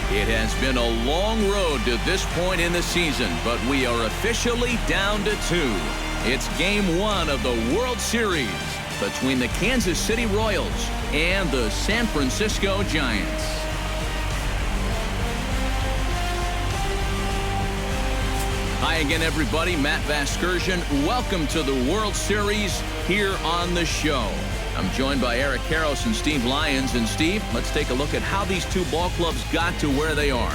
It has been a long road to this point in the season, but we are officially down to 2. It's Game 1 of the World Series between the Kansas City Royals and the San Francisco Giants. Hi again, everybody. Matt Vasgersian. Welcome to the World Series here on the show. I'm joined by Eric Karros and Steve Lyons. And Steve, let's take a look at how these two ball clubs got to where they are.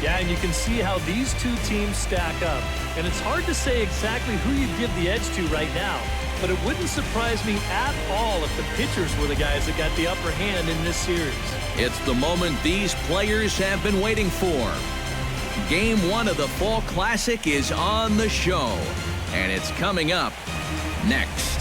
Yeah, and you can see how these two teams stack up. And it's hard to say exactly who you'd give the edge to right now. But it wouldn't surprise me at all if the pitchers were the guys that got the upper hand in this series. It's the moment these players have been waiting for. Game 1 of the Fall Classic is on the show. And it's coming up next.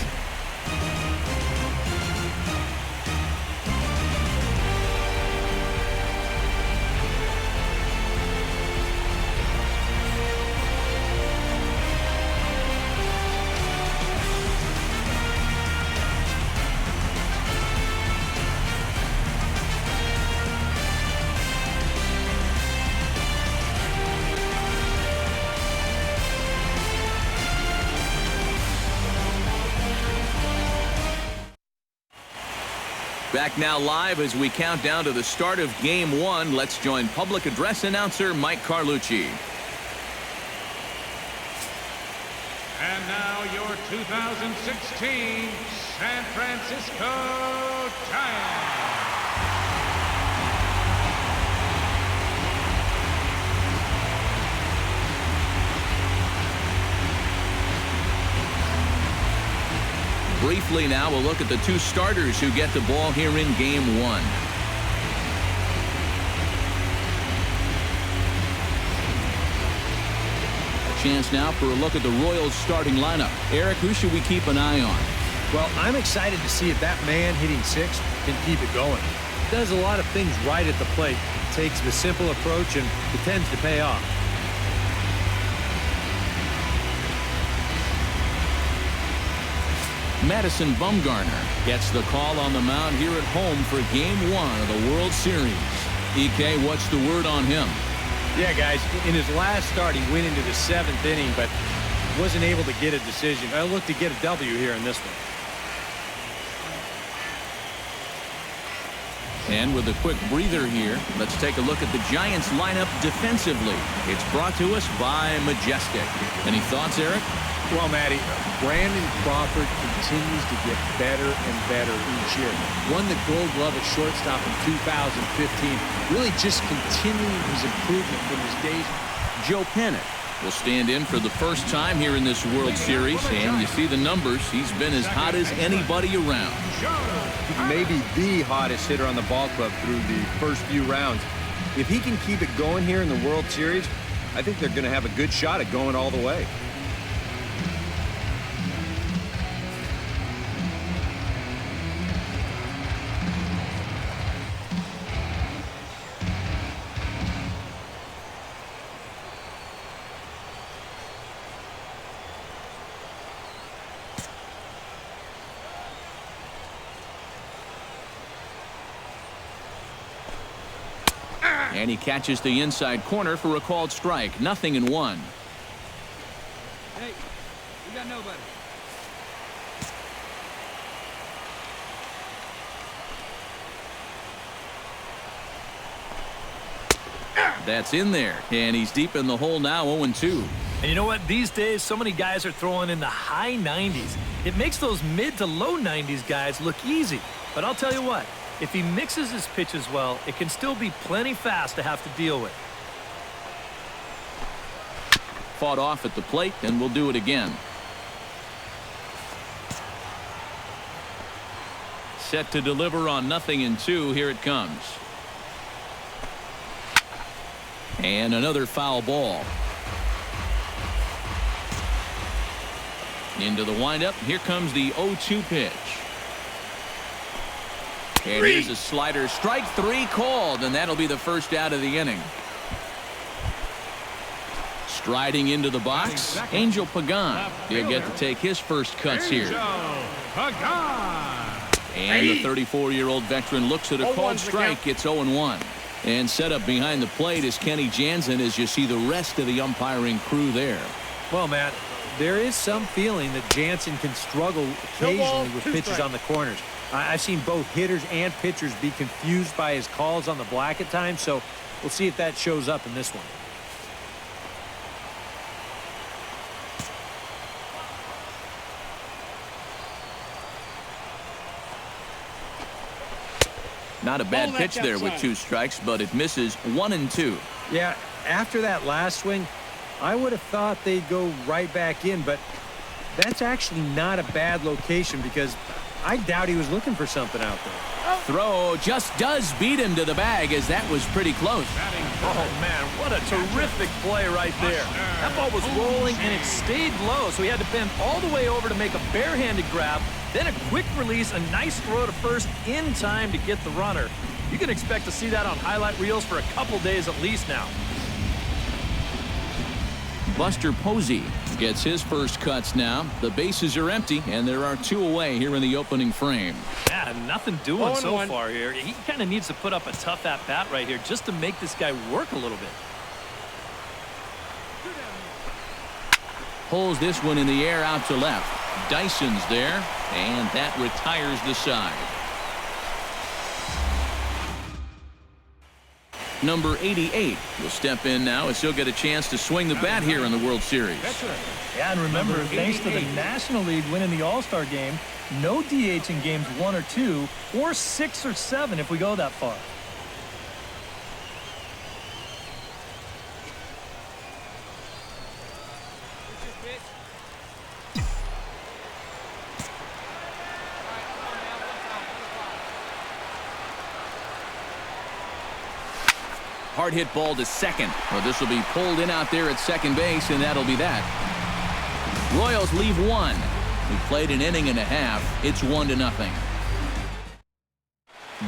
Back now live as we count down to the start of Game 1. Let's join public address announcer Mike Carlucci. And now your 2016 San Francisco Giants. Briefly now, we'll look at the two starters who get the ball here in Game 1. A chance now for a look at the Royals starting lineup. Eric, who should we keep an eye on? Well, I'm excited to see if that man hitting sixth can keep it going. Does a lot of things right at the plate. Takes the simple approach and it tends to pay off. Madison Bumgarner gets the call on the mound here at home for Game 1 of the World Series. EK, what's the word on him? Yeah, guys, in his last start, he went into the 7th inning, but wasn't able to get a decision. I look to get a W here in this one. And with a quick breather here, let's take a look at the Giants lineup defensively. It's brought to us by Majestic. Any thoughts, Eric? Well, Matty, Brandon Crawford continues to get better and better each year. Won the Gold Glove at shortstop in 2015. Really just continuing his improvement from his days. Joe Pennant will stand in for the first time here in this World Series. And you see the numbers. He's been as hot as anybody around. Maybe the hottest hitter on the ball club through the first few rounds. If he can keep it going here in the World Series, I think they're going to have a good shot at going all the way. And he catches the inside corner for a called strike. 0-1. Hey, we got nobody. That's in there. And he's deep in the hole now, 0-2. And you know what? These days, so many guys are throwing in the high 90s. It makes those mid to low 90s guys look easy. But I'll tell you what. If he mixes his pitches well, it can still be plenty fast to have to deal with. Fought off at the plate, and we'll do it again. Set to deliver on 0-2. Here it comes. And another foul ball. Into the windup. Here comes the 0-2 pitch. And here's a slider. Strike 3 called, and that'll be the first out of the inning. Striding into the box, Angel Pagan. He'll get to take his first cuts here. And the 34-year-old veteran looks at a called strike. It's 0-1. And set up behind the plate is Kenny Jansen as you see the rest of the umpiring crew there. Well, Matt, there is some feeling that Jansen can struggle occasionally with pitches on the corners. I've seen both hitters and pitchers be confused by his calls on the black at times, so we'll see if that shows up in this one. Not a bad pitch there with 2 strikes, but it misses 1-2. Yeah, after that last swing, I would have thought they'd go right back in, but that's actually not a bad location because I doubt he was looking for something out there. Throw just does beat him to the bag as that was pretty close. Oh, man, what a terrific play right there. That ball was rolling, and it stayed low, so he had to bend all the way over to make a barehanded grab, then a quick release, a nice throw to first in time to get the runner. You can expect to see that on highlight reels for a couple days at least now. Buster Posey gets his first cuts now. The bases are empty, and there are 2 away here in the opening frame. Yeah, nothing doing so far here. He kind of needs to put up a tough at-bat right here just to make this guy work a little bit. Pulls this one in the air out to left. Dyson's there, and that retires the side. Number 88 will step in now as he'll get a chance to swing the bat here in the World Series. Yeah, and remember, thanks to the National League winning the All-Star game, no DH in games 1 or 2, or 6 or 7 if we go that far. Hard hit ball to second. Well, this will be pulled in out there at second base, and that'll be that. Royals leave 1. We played an inning and a half. It's 1-0.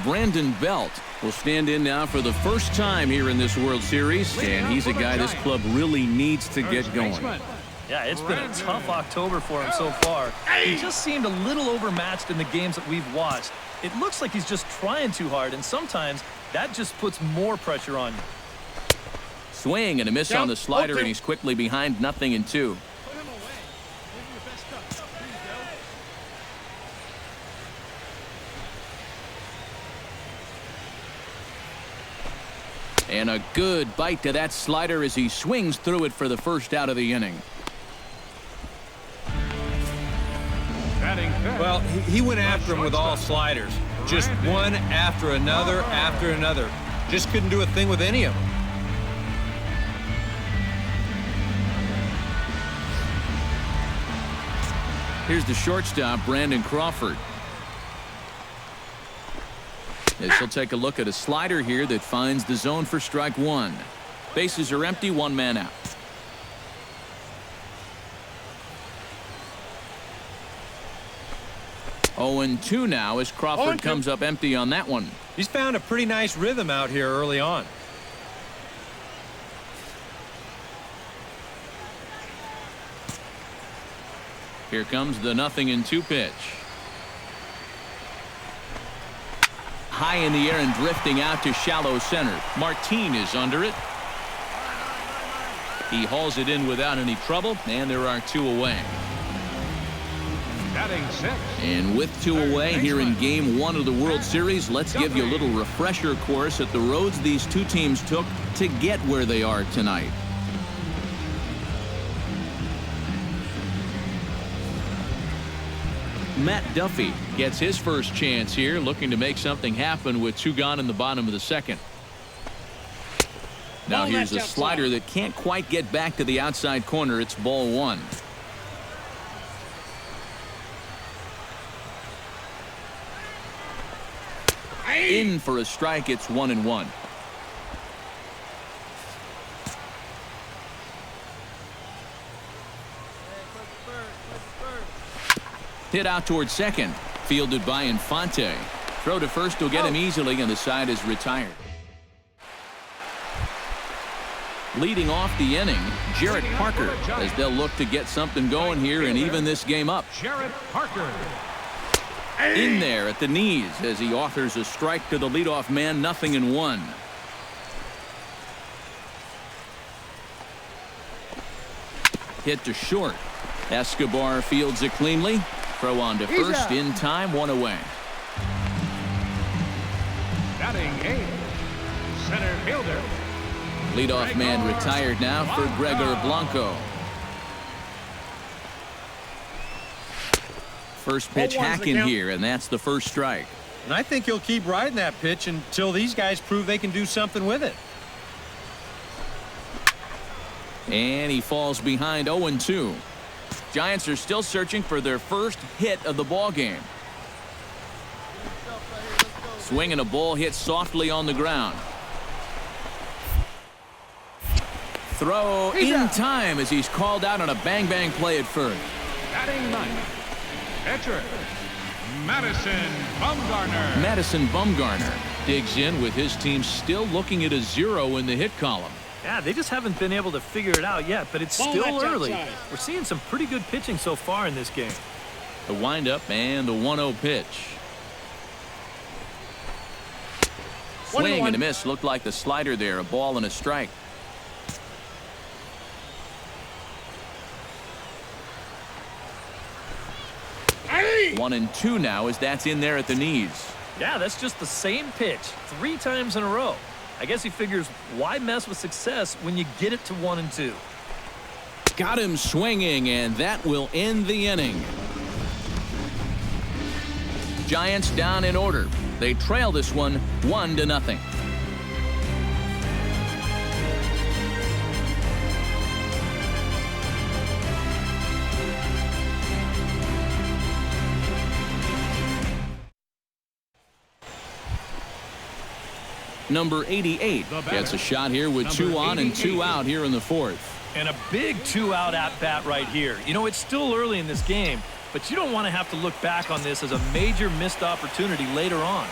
Brandon Belt will stand in now for the first time here in this World Series, and he's a guy this club really needs to get going. Yeah, it's been a tough October for him so far. He just seemed a little overmatched in the games that we've watched. It looks like he's just trying too hard, and sometimes that just puts more pressure on you. Swing and a miss on the slider, and he's quickly behind 0-2. And a good bite to that slider as he swings through it for the first out of the inning. Well, he went after him with all sliders. Just one after another after another. Just couldn't do a thing with any of them. Here's the shortstop, Brandon Crawford. As he'll take a look at a slider here that finds the zone for strike 1. Bases are empty, 1 man out. Oh, and 2 now as Crawford comes up empty on that one. He's found a pretty nice rhythm out here early on. Here comes the 0-2 pitch. High in the air and drifting out to shallow center. Martin is under it. He hauls it in without any trouble, and there are 2 away. And with 2 away here in Game 1 of the World Series, let's give you a little refresher course at the roads these 2 teams took to get where they are tonight. Matt Duffy gets his first chance here, looking to make something happen with 2 gone in the bottom of the second. Now here's a slider that can't quite get back to the outside corner. It's ball 1. In for a strike. It's 1-1. Hit out towards second. Fielded by Infante. Throw to first will get him easily, and the side is retired. Leading off the inning, Jarrett Parker, as they'll look to get something going here and even this game up. Jarrett Parker. In there at the knees as he offers a strike to the leadoff man, 0-1. Hit to short. Escobar fields it cleanly. Throw on to first in time, 1 away. Batting 8th, center fielder. Leadoff man retired now for Gregor Blanco. First pitch hacking here, and that's the first strike. And I think he'll keep riding that pitch until these guys prove they can do something with it. And he falls behind 0-2. Giants are still searching for their first hit of the ball game. Swinging a ball hit softly on the ground. Throw in time as he's called out on a bang-bang play at first. Batting 9th, pitcher, Madison Bumgarner. Madison Bumgarner digs in with his team still looking at a 0 in the hit column. Yeah, they just haven't been able to figure it out yet, but it's still early. We're seeing some pretty good pitching so far in this game. The windup and the 1-0 pitch. Swing and a miss. Looked like the slider there. A ball and a strike. Hey! 1-2 now as that's in there at the knees. Yeah, that's just the same pitch 3 times in a row. I guess he figures, why mess with success when you get it to 1-2? Got him swinging, and that will end the inning. Giants down in order. They trail this one 1-0. Number 88 gets a shot here with 2 on and 2 out here in the 4th. And a big 2-out at-bat right here. You know, it's still early in this game, but you don't want to have to look back on this as a major missed opportunity later on.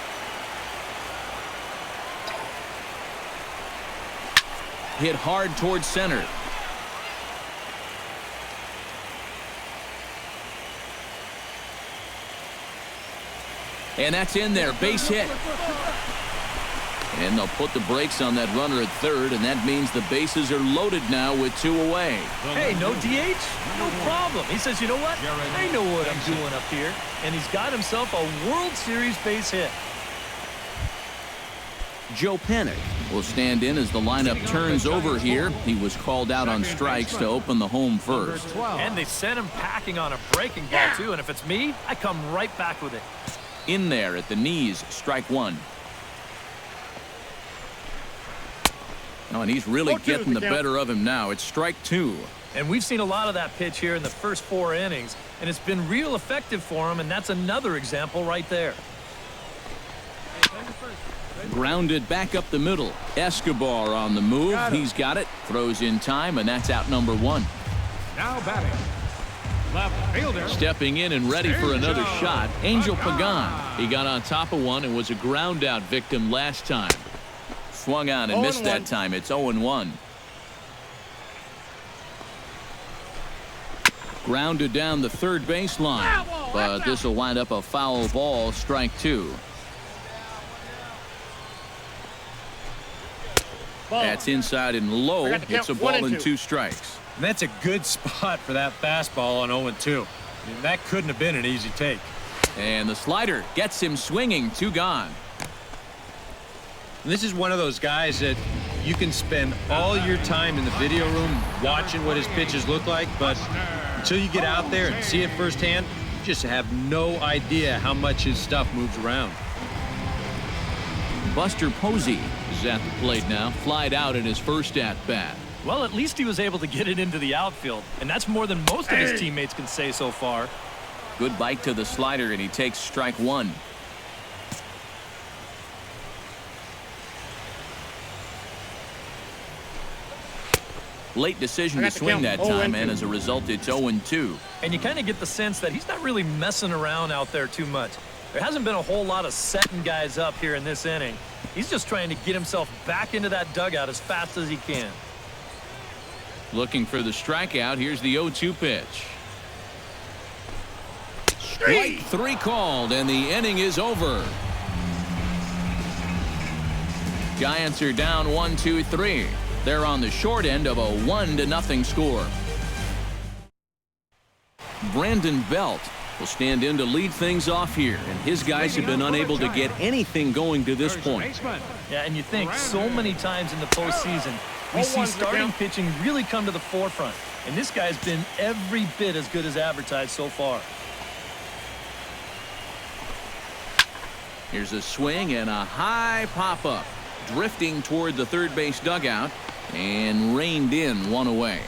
Hit hard towards center. And that's in there. Base hit. And they'll put the brakes on that runner at third, and that means the bases are loaded now with 2 away. Hey, no DH? No problem. He says, you know what? I know what I'm doing up here. And he's got himself a World Series base hit. Joe Panik will stand in as the lineup turns over here. He was called out on strikes to open the home first. And they sent him packing on a breaking ball, too. And if it's me, I come right back with it. In there at the knees, strike 1. Oh, and he's really getting the better of him now. It's strike 2. And we've seen a lot of that pitch here in the first 4 innings, and it's been real effective for him, and that's another example right there. Grounded back up the middle. Escobar on the move. He's got it. Throws in time, and that's out number 1. Now batting, left fielder. Stepping in and ready for another shot, Angel Pagan. He got on top of one and was a ground out victim last time. Swung on and missed that time. It's 0-1. Grounded down the third baseline, but this will wind up a foul ball, strike 2. That's inside and low. It's a ball and 2 strikes. And that's a good spot for that fastball on 0-2. I mean, that couldn't have been an easy take. And the slider gets him swinging. 2 gone. And this is one of those guys that you can spend all your time in the video room watching what his pitches look like, but until you get out there and see it firsthand, you just have no idea how much his stuff moves around. Buster Posey is at the plate now. Flied out in his first at-bat. Well, at least he was able to get it into the outfield, and that's more than most of his teammates can say so far. Good bite to the slider, and he takes strike 1. Late decision to swing that time, and as a result, it's 0-2. And you kind of get the sense that he's not really messing around out there too much. There hasn't been a whole lot of setting guys up here in this inning. He's just trying to get himself back into that dugout as fast as he can. Looking for the strikeout. Here's the 0-2 pitch. Strike 3 called, and the inning is over. Giants are down 1-2-3. They're on the short end of a 1-0 score. Brandon Belt will stand in to lead things off here, and his guys have been unable to get anything going to this point. Yeah, and you think so many times in the postseason, we see starting pitching really come to the forefront, and this guy's been every bit as good as advertised so far. Here's a swing and a high pop-up, drifting toward the third base dugout, and reined in, one away.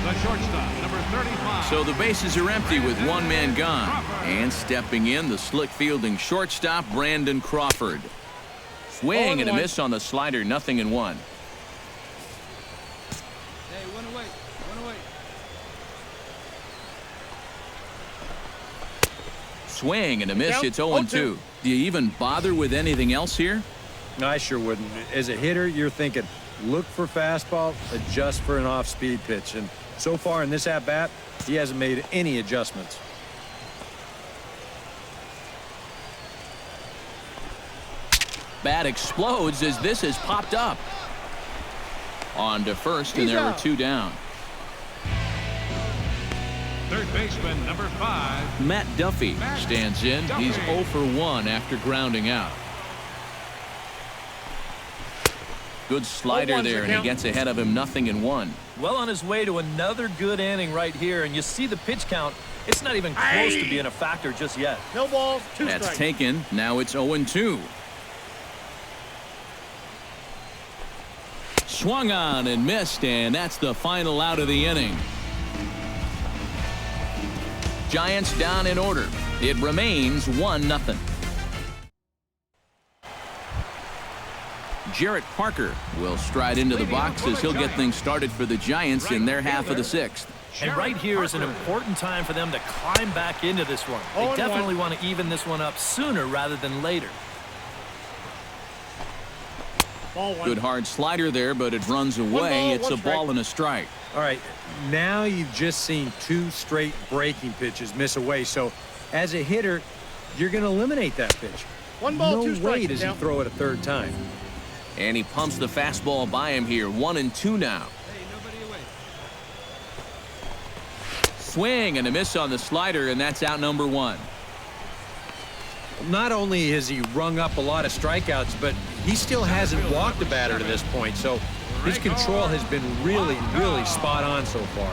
The shortstop, number 35. So the bases are empty with one man gone. And stepping in, the slick fielding shortstop, Brandon Crawford. Swing and a miss on the slider, 0-1. Hey, one away. One away. Swing and a miss. It's 0-2. Do you even bother with anything else here? I sure wouldn't. As a hitter, you're thinking, look for fastball, adjust for an off-speed pitch. And so far in this at-bat, he hasn't made any adjustments. Bat explodes as this has popped up. On to first, and there were 2 down. Third baseman, number 5. Matt Duffy stands in. He's 0 for 1 after grounding out. Good slider there, and he gets ahead of him, 0-1. Well on his way to another good inning right here, and you see the pitch count. It's not even close to being a factor just yet. No balls, 2 strikes. That's taken. Now it's 0-2. Swung on and missed, and that's the final out of the inning. Giants down in order. It remains 1-0. Jarrett Parker will stride into the box as he'll get things started for the Giants in their half of the 6th. And right here is an important time for them to climb back into this one. They definitely want to even this one up sooner rather than later. Good hard slider there, but it runs away. It's a ball and a strike. All right, now you've just seen 2 straight breaking pitches miss away. So as a hitter, you're going to eliminate that pitch. 1 ball, 2 No strikes. way does he throw it a 3rd time. And he pumps the fastball by him here. 1-2 now. Hey, nobody away. Swing and a miss on the slider, and that's out number 1. Not only has he rung up a lot of strikeouts, but he still hasn't walked a batter to this point. So his control has been really, really spot on so far.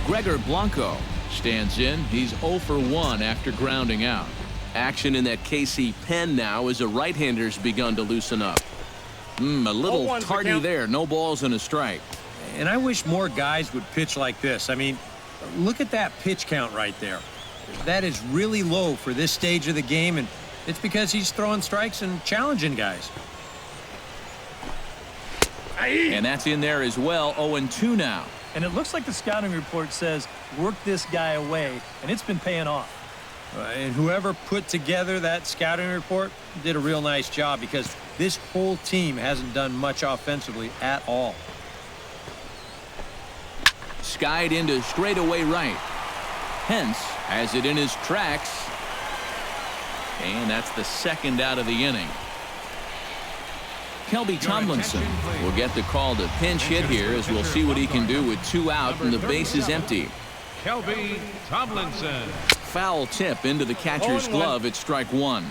Gregor Blanco stands in. He's 0 for 1 after grounding out. Action in that KC pen now as the right-hander's begun to loosen up. A little tardy there. No balls and a strike. And I wish more guys would pitch like this. I mean, look at that pitch count right there. That is really low for this stage of the game, and it's because he's throwing strikes and challenging guys. And that's in there as well. 0-2 now. And it looks like the scouting report says work this guy away, and it's been paying off. And whoever put together that scouting report did a real nice job, because this whole team hasn't done much offensively at all. Skied into straightaway right. Hence has it in his tracks. And that's the 2nd out of the inning. Kelby Tomlinson will get the call to pinch hit here, as we'll see what he can do with 2 out and the base is empty. Kelby Tomlinson. Foul tip into the catcher's glove at strike 1.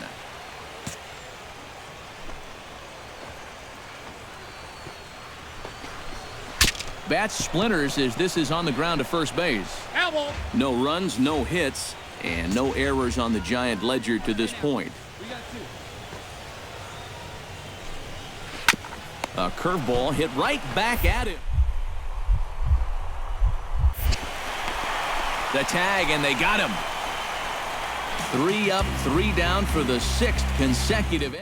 Bat splinters as this is on the ground to first base. No runs, no hits, and no errors on the Giant ledger to this point. A curveball hit right back at him. The tag, and they got him. 3 up, 3 down for the 6th consecutive.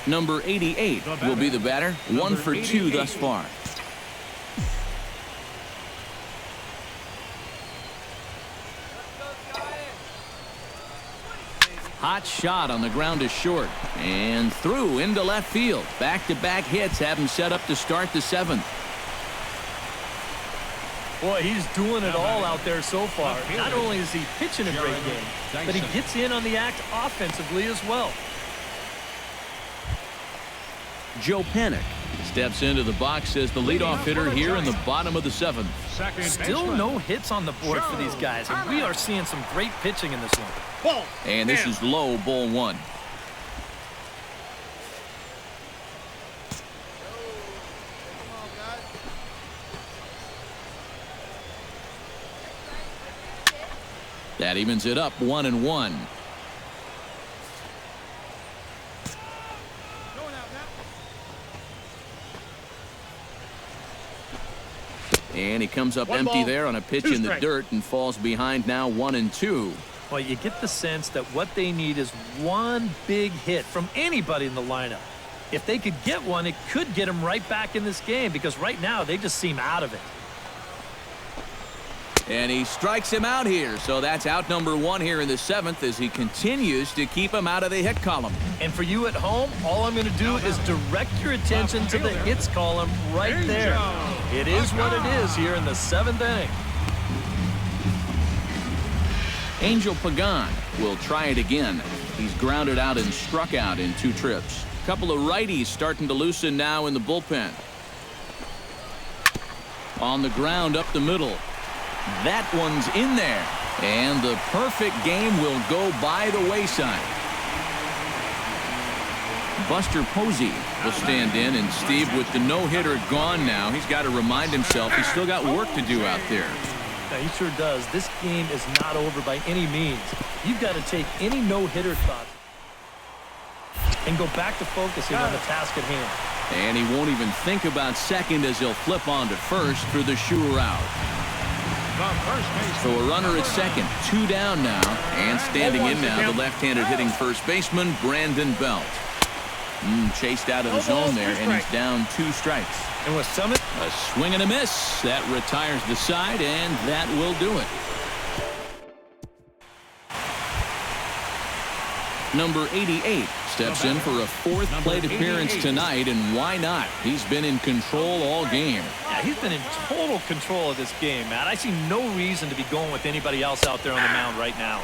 Number 88 will be the batter. 1 for 2 thus far. Hot shot on the ground is short. And through into left field. Back-to-back hits have him set up to start the 7th. Boy, he's doing it all out there so far. Not only is he pitching a great game, but he gets in on the act offensively as well. Joe Panic steps into the box as the leadoff hitter here in the bottom of the 7th. Still no hits on the board for these guys, and we are seeing some great pitching in this one. And this is low, ball 1. That evens it up 1-1. And he comes up empty there on a pitch in the dirt and falls behind now 1-2. Well, you get the sense that what they need is one big hit from anybody in the lineup. If they could get one, it could get them right back in this game because right now they just seem out of it. And he strikes him out here. So that's out number 1 here in the 7th as he continues to keep him out of the hit column. And for you at home, all I'm going to do is direct your attention to the hits column right there. It is what it is here in the 7th inning. Angel Pagan will try it again. He's grounded out and struck out in 2 trips. Couple of righties starting to loosen now in the bullpen. On the ground up the middle. That one's in there. And the perfect game will go by the wayside. Buster Posey will stand in, and Steve, with the no-hitter gone now, he's got to remind himself he's still got work to do out there. Yeah, he sure does. This game is not over by any means. You've got to take any no-hitter thoughts and go back to focusing on the task at hand. And he won't even think about second as he'll flip on to first for the sure out. So a runner at second, 2 down now, and standing in now, the left-handed hitting first baseman, Brandon Belt. Chased out of the zone there, and he's down 2 strikes. And with Summit, a swing and a miss. That retires the side, and that will do it. Number 88 steps in for a 4th plate appearance tonight, and why not? He's been in control all game. Yeah, he's been in total control of this game, Matt. I see no reason to be going with anybody else out there on the mound right now.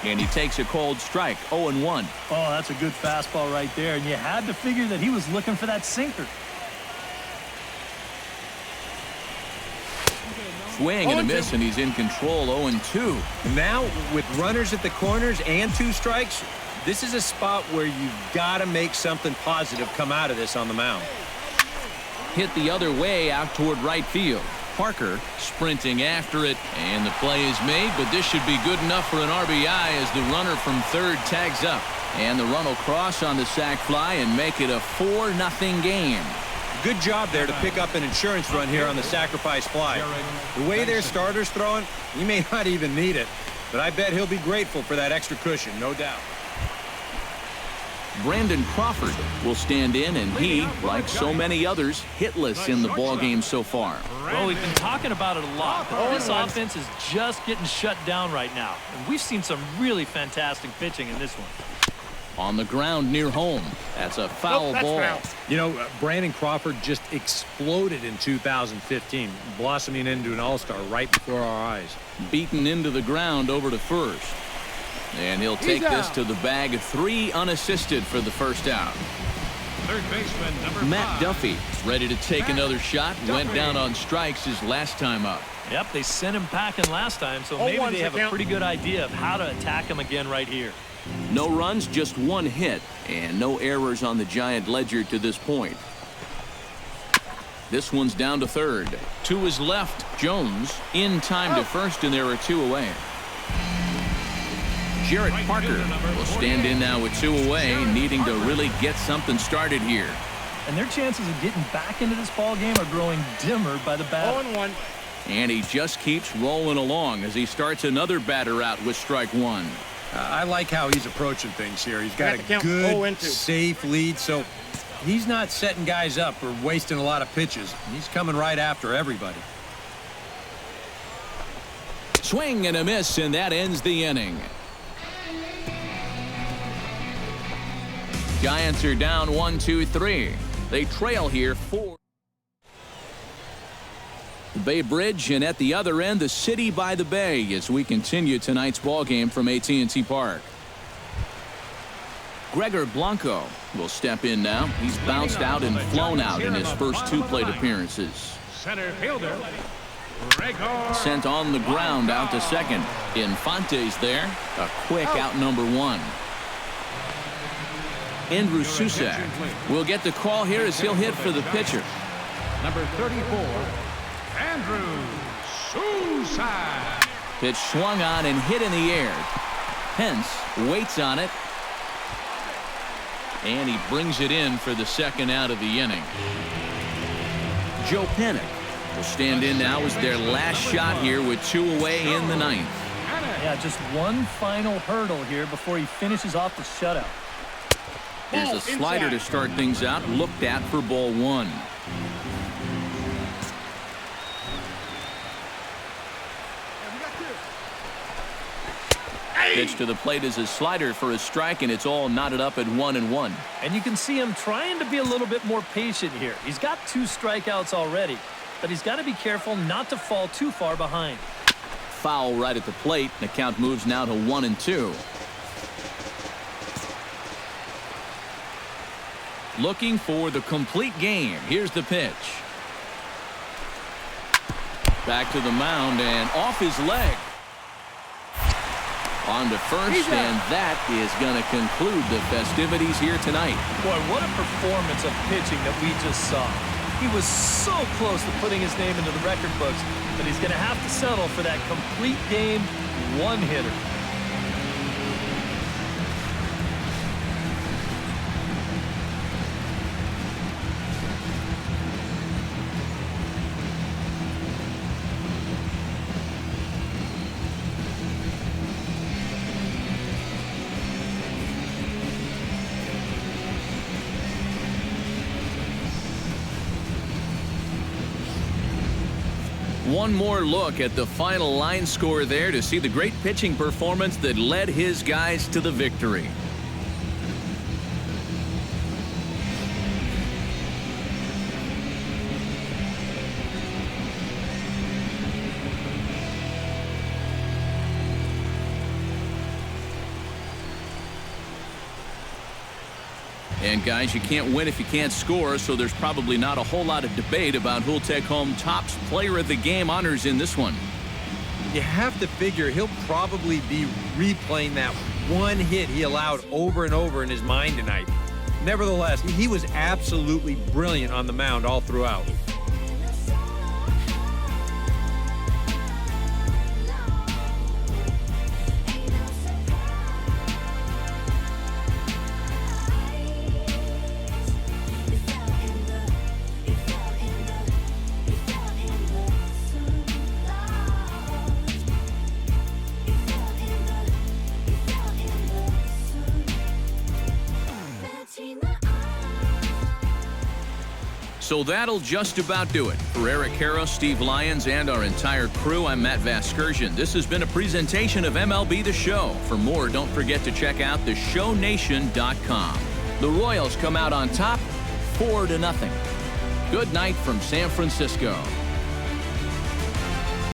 And he takes a cold strike, 0-1. Oh, that's a good fastball right there, and you had to figure that he was looking for that sinker. Swing and a miss, and he's in control, 0-2. Now, with runners at the corners and 2 strikes, this is a spot where you've got to make something positive come out of this on the mound. Hit the other way out toward right field. Parker sprinting after it, and the play is made, but this should be good enough for an RBI as the runner from third tags up. And the run will cross on the sac fly and make it a 4-0 game. Good job there to pick up an insurance run here on the sacrifice fly. The way their starter's throwing, he may not even need it, but I bet he'll be grateful for that extra cushion, no doubt. Brandon Crawford will stand in, and he, like so many others, hitless in the ballgame so far. Well, we've been talking about it a lot, but this offense is just getting shut down right now. And we've seen some really fantastic pitching in this one. On the ground near home. That's a foul ball. You know, Brandon Crawford just exploded in 2015, blossoming into an all-star right before our eyes. Beaten into the ground over to first. And he'll take this to the bag, 3 unassisted for the first out. Third baseman, number Matt 5. Duffy ready to take another shot. Went down on strikes his last time up. Yep, they sent him packing last time, so maybe they have a pretty good idea of how to attack him again right here. No runs, just 1 hit, and no errors on the Giant ledger to this point. This one's down to third. To his left, Jones in time to first, and there are 2 away. Jarrett Parker will stand in now with 2 away, needing to really get something started here. And their chances of getting back into this ball game are growing dimmer by the batter. 0-1. And he just keeps rolling along as he starts another batter out with strike 1. I like how he's approaching things here. He's got a good, 0-2. safe lead, so he's not setting guys up or wasting a lot of pitches. He's coming right after everybody. Swing and a miss, and that ends the inning. Giants are down 1-2-3. They trail here 4. The Bay Bridge, and at the other end, the city by the bay as we continue tonight's ball game from AT&T Park. Gregor Blanco will step in now. He's bounced out and flown out in his first 2 plate appearances. Center fielder, Gregor. Sent on the ground out to second. Infante's there. A quick out number 1. Andrew Susak will get the call here as he'll hit for the pitcher. Number 34, Andrew Susak. Pitch swung on and hit in the air. Pence waits on it. And he brings it in for the second out of the inning. Joe Pennick will stand in now as their last shot here with 2 away in the 9th. Yeah, just one final hurdle here before he finishes off the shutout. Here's a slider to start things out, looked at for ball 1. Pitch to the plate is a slider for a strike, and it's all knotted up at 1-1. And you can see him trying to be a little bit more patient here. He's got 2 strikeouts already, but he's got to be careful not to fall too far behind. Foul right at the plate. The count moves now to 1-2. Looking for the complete game. Here's the pitch. Back to the mound and off his leg. On to first, and that is going to conclude the festivities here tonight. Boy, what a performance of pitching that we just saw. He was so close to putting his name into the record books, but he's going to have to settle for that complete game 1-hitter. One more look at the final line score there to see the great pitching performance that led his guys to the victory. And guys, you can't win if you can't score, so there's probably not a whole lot of debate about who'll take home Topps Player of the Game honors in this one. You have to figure he'll probably be replaying that one hit he allowed over and over in his mind tonight. Nevertheless, he was absolutely brilliant on the mound all throughout. So that'll just about do it. For Eric Harrow, Steve Lyons, and our entire crew, I'm Matt Vasgersian. This has been a presentation of MLB The Show. For more, don't forget to check out theshownation.com. The Royals come out on top 4-0. Good night from San Francisco.